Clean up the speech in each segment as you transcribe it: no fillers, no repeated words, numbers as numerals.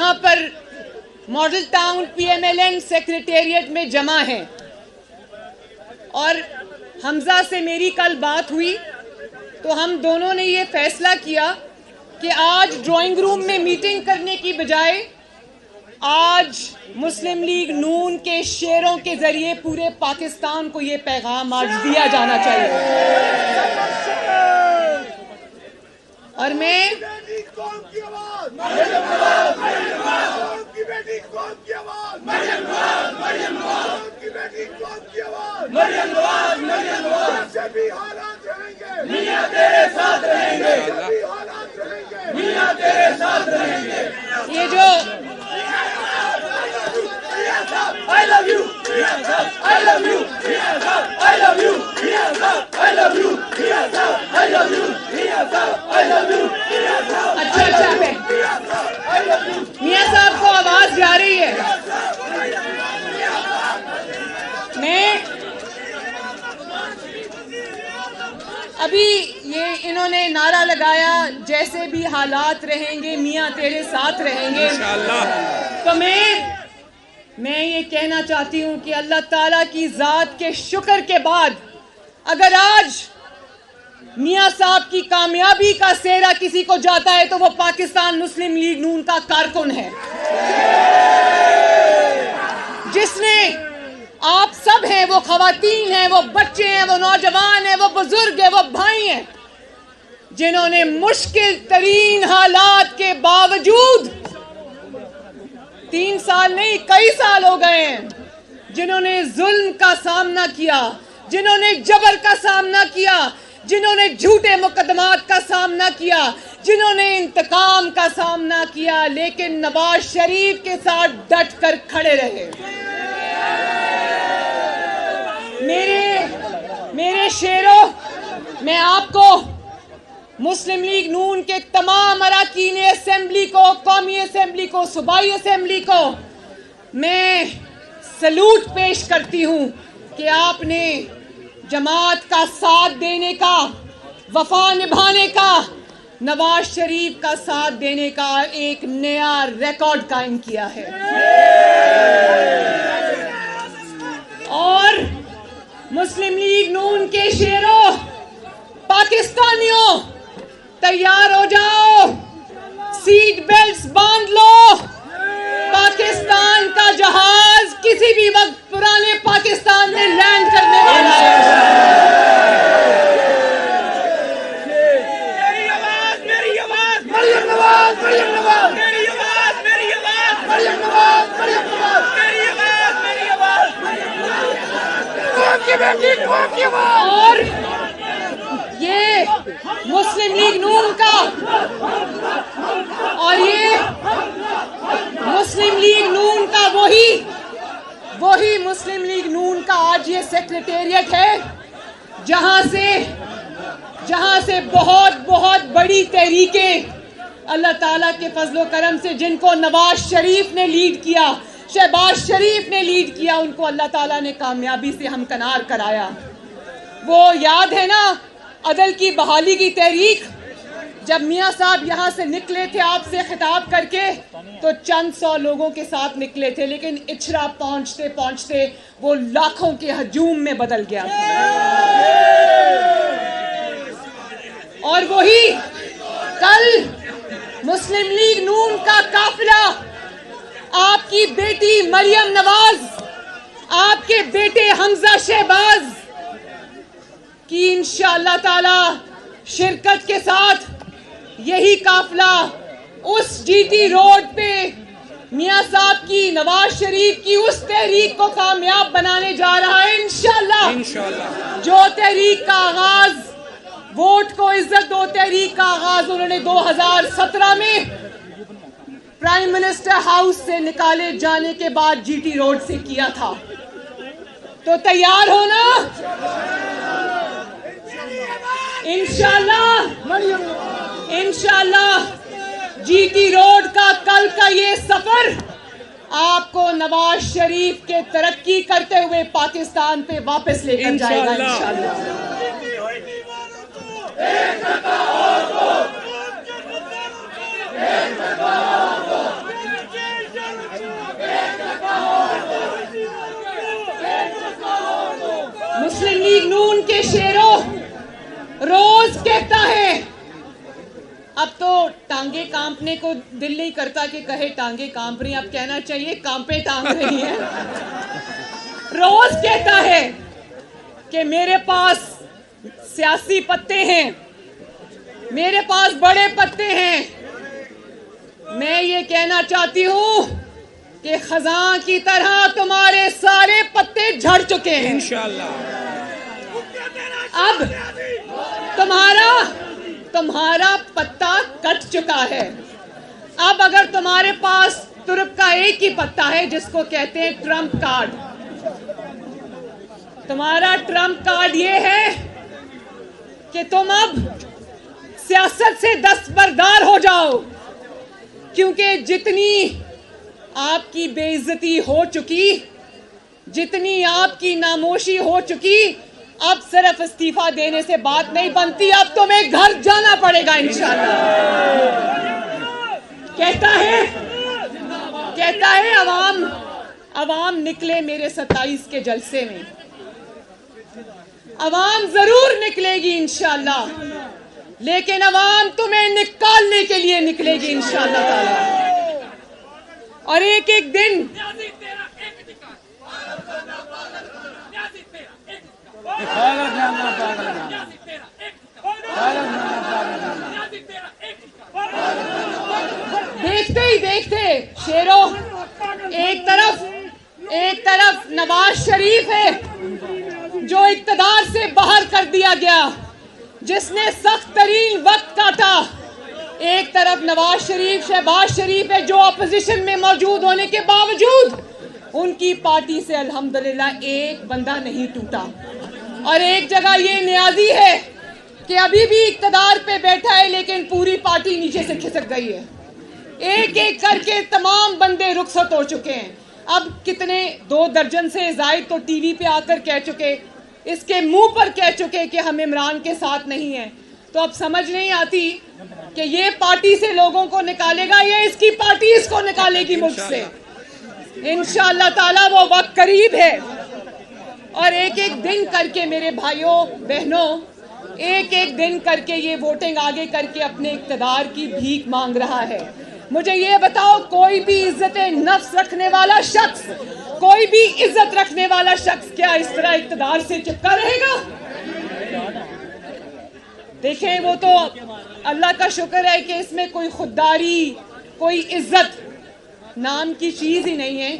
یہاں پر model town PMLN secretariat میں جمع ہیں اور حمزہ سے میری کل بات ہوئی تو ہم دونوں نے یہ فیصلہ کیا کہ آج ڈرائنگ روم میں میٹنگ کرنے کی بجائے آج مسلم لیگ نون کے شعروں کے ذریعے پورے پاکستان کو یہ پیغام آج دیا جانا چاہیے. اور میں یہ جو I love you, I love you, I love you, I love you, I love you, I love you. اچھا ہے میاں صاحب کو آواز جا رہی ہے. میں ابھی یہ انہوں نے نعرہ لگایا جیسے بھی حالات رہیں گے میاں تیرے ساتھ رہیں گے انشاءاللہ. تو میں یہ کہنا چاہتی ہوں کہ اللہ تعالیٰ کی ذات کے شکر کے بعد اگر آج میاں صاحب کی کامیابی کا سہرا کسی کو جاتا ہے تو وہ پاکستان مسلم لیگ نون کا کارکن ہے جس نے آپ سب ہیں، وہ خواتین ہیں، وہ بچے ہیں، وہ نوجوان ہیں، وہ بزرگ ہیں، وہ بھائی ہیں، جنہوں نے مشکل ترین حالات کے باوجود 3 سال نہیں کئی سال ہو گئے ہیں، جنہوں نے ظلم کا سامنا کیا، جنہوں نے جبر کا سامنا کیا، جنہوں نے جھوٹے مقدمات کا سامنا کیا، جنہوں نے انتقام کا سامنا کیا، لیکن نواز شریف کے ساتھ ڈٹ کر کھڑے رہے. میرے شیروں، میں آپ کو مسلم لیگ نون کے تمام اراکین اسمبلی کو، قومی اسمبلی کو، صوبائی اسمبلی کو میں سلوٹ پیش کرتی ہوں کہ آپ نے جماعت کا ساتھ دینے کا، وفا نبھانے کا، نواز شریف کا ساتھ دینے کا ایک نیا ریکارڈ قائم کیا ہے. اور مسلم لیگ نون کے شیروں، پاکستانیوں تیار ہو جاؤ، سیٹ بیلٹس باندھ لو. پاکستان کا جہاز کسی بھی وقت پرانے پاکستان میں لینڈ کرنے والا ہے. اور یہ مسلم لیگ نون کا وہی مسلم لیگ نون کا آج یہ سیکریٹریٹ ہے جہاں سے بہت بڑی تحریکیں اللہ تعالیٰ کے فضل و کرم سے جن کو نواز شریف نے لیڈ کیا، شہباز شریف نے لیڈ کیا، ان کو اللہ تعالیٰ نے کامیابی سے ہمکنار کرایا. وہ یاد ہے نا عدل کی بحالی کی تحریک، جب میاں صاحب یہاں سے نکلے تھے آپ سے خطاب کر کے تو چند 100 لوگوں کے ساتھ نکلے تھے، لیکن اچھرا پہنچتے پہنچتے وہ لاکھوں کے ہجوم میں بدل گیا. اور وہی کل مسلم لیگ نون کا قافلہ آپ کی بیٹی مریم نواز، آپ کے بیٹے حمزہ شہباز کی انشاءاللہ تعالی شرکت کے ساتھ یہی قافلہ اس جی ٹی روڈ پہ میاں صاحب کی، نواز شریف کی اس تحریک کو کامیاب بنانے جا رہا ہے انشاءاللہ. جو تحریک کا آغاز ووٹ کو عزت دو تحریک کا آغاز انہوں نے 2017 میں پرائم منسٹر ہاؤس سے نکالے جانے کے بعد جی ٹی روڈ سے کیا تھا. تو تیار ہونا انشاءاللہ جی ٹی روڈ کا کل کا یہ سفر آپ کو نواز شریف کے ترقی کرتے ہوئے پاکستان پہ واپس لے کر جائے گا انشاءاللہ. کانپنے کو دل نہیں کرتا کہ کہے ٹانگیں کانپ رہی ہیں، اب کہنا چاہیے کانپے ٹانگ رہی ہیں۔ روز کہتا ہے کہ میرے پاس سیاسی پتے ہیں، میرے پاس بڑے پتے ہیں۔ میں یہ کہنا چاہتی ہوں کہ خزاں کی طرح تمہارے سارے پتے جھڑ چکے ہیں انشاءاللہ۔ اب تمہارا پتا کٹ چکا ہے۔ اب اگر تمہارے پاس ترک کا ایک ہی پتا ہے جس کو کہتے ہیں ٹرمپ کارڈ، تمہارا ٹرمپ کارڈ یہ ہے کہ تم اب سیاست سے دستبردار ہو جاؤ، کیونکہ جتنی آپ کی بے عزتی ہو چکی، جتنی آپ کی ناموشی ہو چکی، اب صرف استعفیٰ دینے سے بات نہیں بنتی، اب تمہیں گھر جانا پڑے گا انشاءاللہ۔ کہتا ہے عوام نکلے میرے 27 کے جلسے میں، عوام ضرور نکلے گی انشاءاللہ، لیکن عوام تمہیں نکالنے کے لیے نکلے گی انشاءاللہ تعالی۔ اور ایک ایک دن دیکھتے ہی دیکھتے شیرو، ایک طرف نواز شریف ہے جو اقتدار سے باہر کر دیا گیا، جس نے سخت ترین وقت کاٹا، ایک طرف شہباز شریف ہے جو اپوزیشن میں موجود ہونے کے باوجود ان کی پارٹی سے الحمدللہ ایک بندہ نہیں ٹوٹا، اور ایک جگہ یہ نیازی ہے کہ ابھی بھی اقتدار پہ بیٹھا ہے لیکن پوری پارٹی نیچے سے کھسک گئی ہے۔ ایک ایک کر کے تمام بندے رخصت ہو چکے ہیں۔ اب کتنے 2 درجن سے زائد تو ٹی وی پہ آ کر کہہ چکے، اس کے منہ پر کہہ چکے کہ ہم عمران کے ساتھ نہیں ہیں۔ تو اب سمجھ نہیں آتی کہ یہ پارٹی سے لوگوں کو نکالے گا یا اس کی پارٹی اس کو نکالے گی ملک سے۔ انشاءاللہ تعالی وہ وقت قریب ہے، اور ایک ایک دن کر کے میرے بھائیوں بہنوں، ایک ایک دن کر کے یہ ووٹنگ آگے کر کے اپنے اقتدار کی بھیک مانگ رہا ہے۔ مجھے یہ بتاؤ، کوئی بھی عزت نفس رکھنے والا شخص، کوئی بھی عزت رکھنے والا شخص کیا اس طرح اقتدار سے چپکا رہے گا؟ دیکھیں، وہ تو اللہ کا شکر ہے کہ اس میں کوئی خودداری، کوئی عزت نام کی چیز ہی نہیں ہے،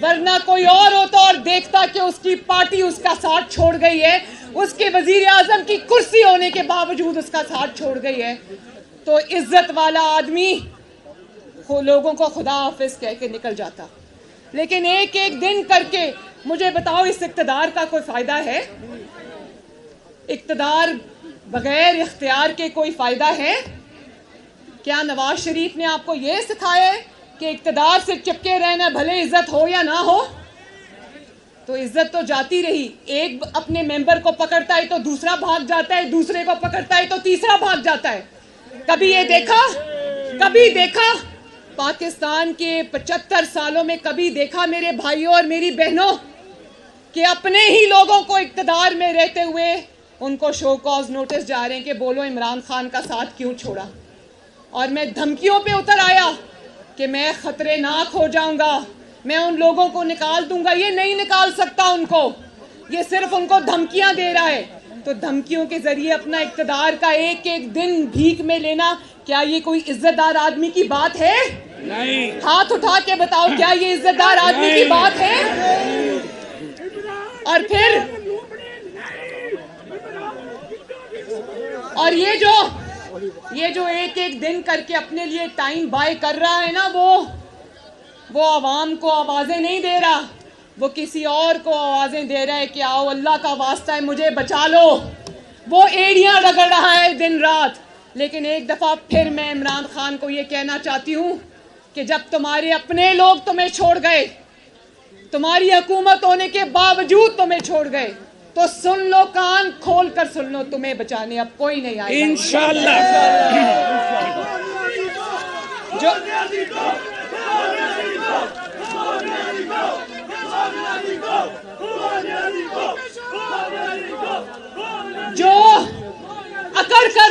ورنہ کوئی اور ہوتا اور دیکھتا کہ اس کی پارٹی اس کا ساتھ چھوڑ گئی ہے، اس کے وزیر اعظم کی کرسی ہونے کے باوجود اس کا ساتھ چھوڑ گئی ہے، تو عزت والا آدمی لوگوں کو خدا حافظ کہہ کے نکل جاتا۔ لیکن ایک ایک دن کر کے مجھے بتاؤ، اس اقتدار کا کوئی فائدہ ہے؟ اقتدار بغیر اختیار کے کوئی فائدہ ہے؟ کیا نواز شریف نے آپ کو یہ سکھایا ہے کہ اقتدار سے چپکے رہنا بھلے عزت ہو یا نہ ہو؟ تو عزت تو جاتی رہی، ایک اپنے ممبر کو پکڑتا ہے تو دوسرا بھاگ جاتا ہے، دوسرے کو پکڑتا ہے تو تیسرا بھاگ جاتا ہے۔ کبھی یہ دیکھا پاکستان کے 75 سالوں میں کبھی دیکھا میرے بھائیوں اور میری بہنوں کہ اپنے ہی لوگوں کو اقتدار میں رہتے ہوئے ان کو شو کاز نوٹس جا رہے ہیں کہ بولو عمران خان کا ساتھ کیوں چھوڑا؟ اور میں دھمکیوں پہ اتر آیا کہ میں خطرے ناک ہو جاؤں گا، میں ان لوگوں کو نکال دوں گا۔ یہ نہیں نکال سکتا ان کو، یہ صرف ان کو دھمکیاں دے رہا ہے۔ تو دھمکیوں کے ذریعے اپنا اقتدار کا ایک ایک دن بھیک میں لینا، کیا یہ کوئی عزت دار آدمی کی بات ہے؟ نہیں۔ ہاتھ اٹھا کے بتاؤ، کیا یہ عزت دار آدمی کی بات ہے؟ اور پھر اور یہ جو ایک ایک دن کر کے اپنے لیے ٹائم بائی کر رہا ہے نا، وہ عوام کو آوازیں نہیں دے رہا، وہ کسی اور کو آوازیں دے رہا ہے کہ آؤ اللہ کا واسطہ ہے مجھے بچا لو۔ وہ ایڑیاں رگڑ رہا ہے دن رات۔ لیکن ایک دفعہ پھر میں عمران خان کو یہ کہنا چاہتی ہوں کہ جب تمہارے اپنے لوگ تمہیں چھوڑ گئے، تمہاری حکومت ہونے کے باوجود تمہیں چھوڑ گئے، تو سن لو، کان کھول کر سن لو، تمہیں بچانے اب کوئی نہیں آئے گا انشاءاللہ۔ جو اکڑ کر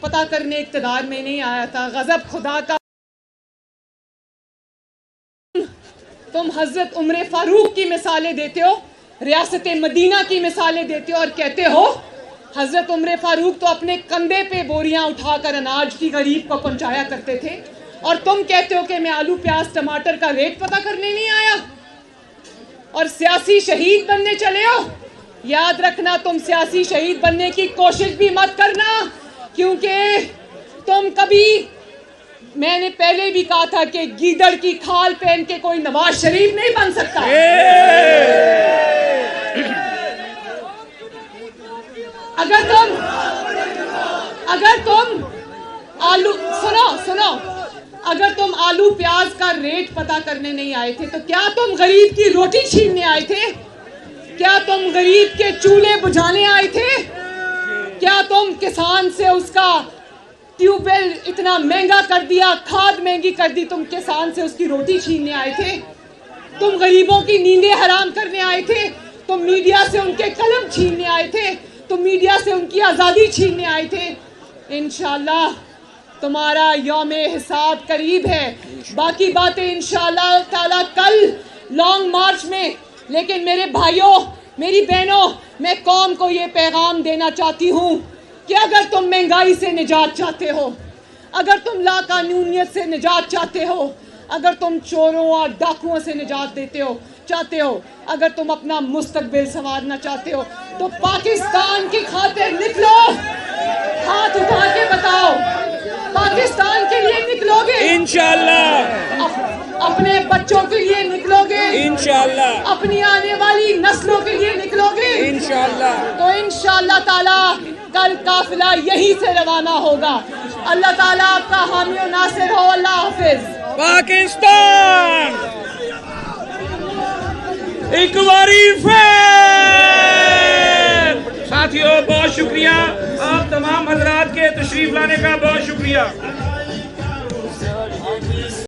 پتہ کرنے اقتدار میں نہیں آیا تھا. غضب خدا کا. تم حضرت عمر فاروق کی مثالیں دیتے ہو, ریاست مدینہ کی مثالیں دیتے ہو اور کہتے ہو حضرت عمر فاروق تو اپنے کندھے پہ بوریاں اٹھا کر اناج کی غریب کو پہنچایا کرتے تھے, اور تم کہتے ہو کہ میں آلو پیاز ٹماٹر کا ریٹ پتہ کرنے نہیں آیا اور سیاسی شہید بننے چلے ہو. یاد رکھنا, تم سیاسی شہید بننے کی کوشش بھی مت کرنا, کیونکہ تم کبھی, میں نے پہلے بھی کہا تھا کہ گیدڑ کی کھال پہن کے کوئی نواز شریف نہیں بن سکتا. اگر تم آلو سنو اگر تم آلو پیاز کا ریٹ پتہ کرنے نہیں آئے تھے تو کیا تم غریب کی روٹی چھیننے آئے تھے؟ کیا تم غریب کے چولہے بجھانے آئے تھے؟ کیا تم کسان سے اس کا ٹیوب ویل اتنا مہنگا کر دیا, کھاد مہنگی کر دی, تم کسان سے اس کی روٹی چھیننے آئے تھے؟ تم غریبوں کی نیندیں حرام کرنے آئے تھے؟ تم میڈیا سے ان کے قلم چھیننے آئے تھے؟ تم میڈیا سے ان کی آزادی چھیننے آئے تھے؟ انشاءاللہ تمہارا یوم حساب قریب ہے. باقی باتیں انشاءاللہ تعالیٰ کل لانگ مارچ میں. لیکن میرے بھائیوں, میری بہنوں, میں قوم کو یہ پیغام دینا چاہتی ہوں کہ اگر تم مہنگائی سے نجات چاہتے ہو, اگر تم لا قانونیت سے نجات چاہتے ہو, اگر تم چوروں اور ڈاکوؤں سے نجات چاہتے ہو, اگر تم اپنا مستقبل سنوارنا چاہتے ہو تو پاکستان کی خاطر نکلو. ہاتھ اٹھا کے بتاؤ, پاکستان کے لیے نکلو گے انشاءاللہ, اپنے بچوں کے لیے نکلو گے انشاءاللہ, اپنی آنے والی نسلوں کے لیے نکلو گے انشاءاللہ. تو انشاءاللہ تعالیٰ کل قافلہ یہی سے روانہ ہوگا. اللہ تعالیٰ آپ کا حامی و ناصر ہو. اللہ حافظ. پاکستان ایک باری پھر. ساتھیوں بہت شکریہ, آپ تمام حضرات کے تشریف لانے کا بہت شکریہ.